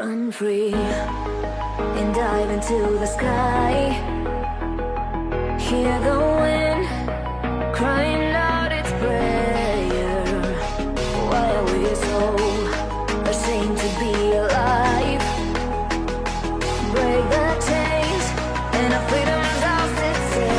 run free and dive into the sky. Hear the wind crying out its prayer. Why are we so ashamed to be alive? Break the chains and our freedom's ours to take.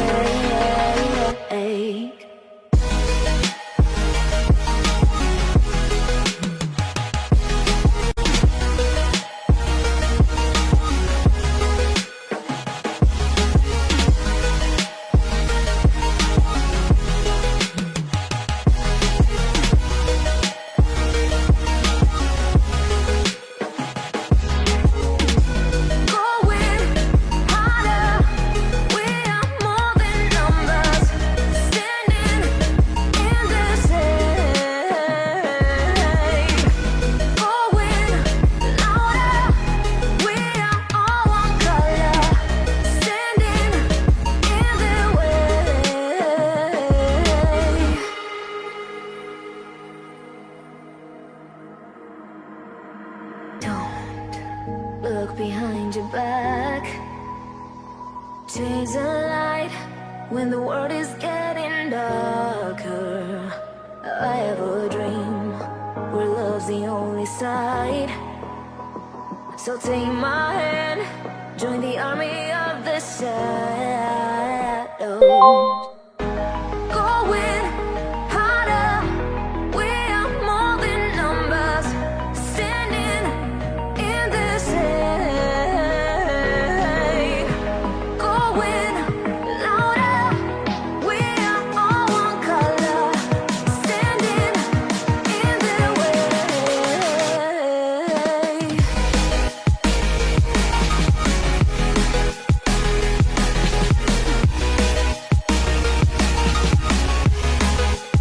Look behind your back. Chase a light when the world is getting darker. I have a dream where love's the only side. So take my hand, join the army of the shadows. Going harder, we are more than numbers. Standing in the shade. Going louder, we are all one color. Standing in the way.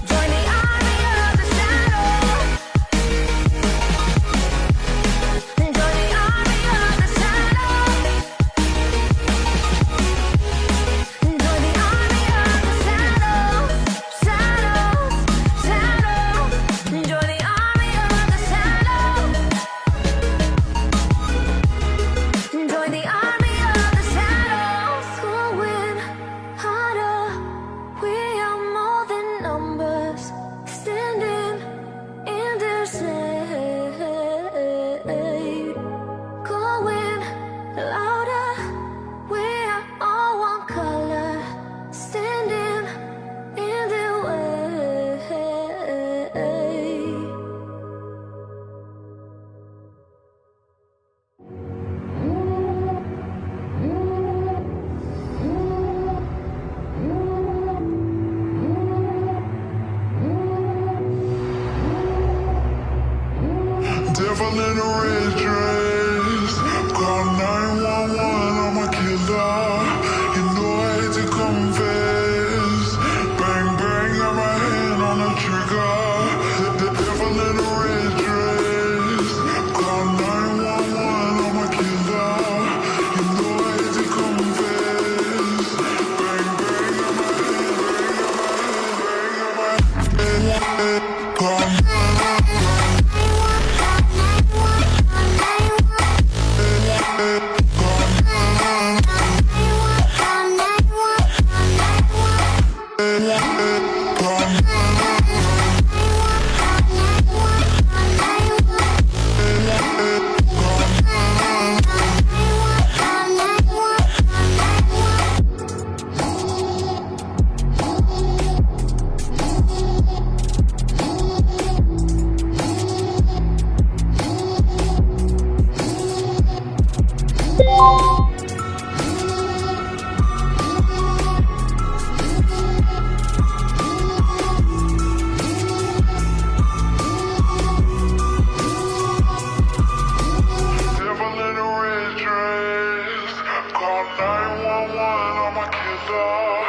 Join the army of the shadows. Join the army of the shadows. Join the army of the shadows. Shadows, shadows. Join the army of the shadows. Join the army of the shadows. Going harder, we are more than numbers. Standing in their shade. Going louder, we are all one color. Standing in their way. Devil in a red dress. Call 911, I'm a killer. You know I hate to confess. Bang, bang, got my hand on the trigger. The devil in a red dress. Call 911, I'm a killer. You know I hate to confess. Bang, bang, got my hand, bang, got my hand. Call Devil in a red dress. Call 911, I'm a killer.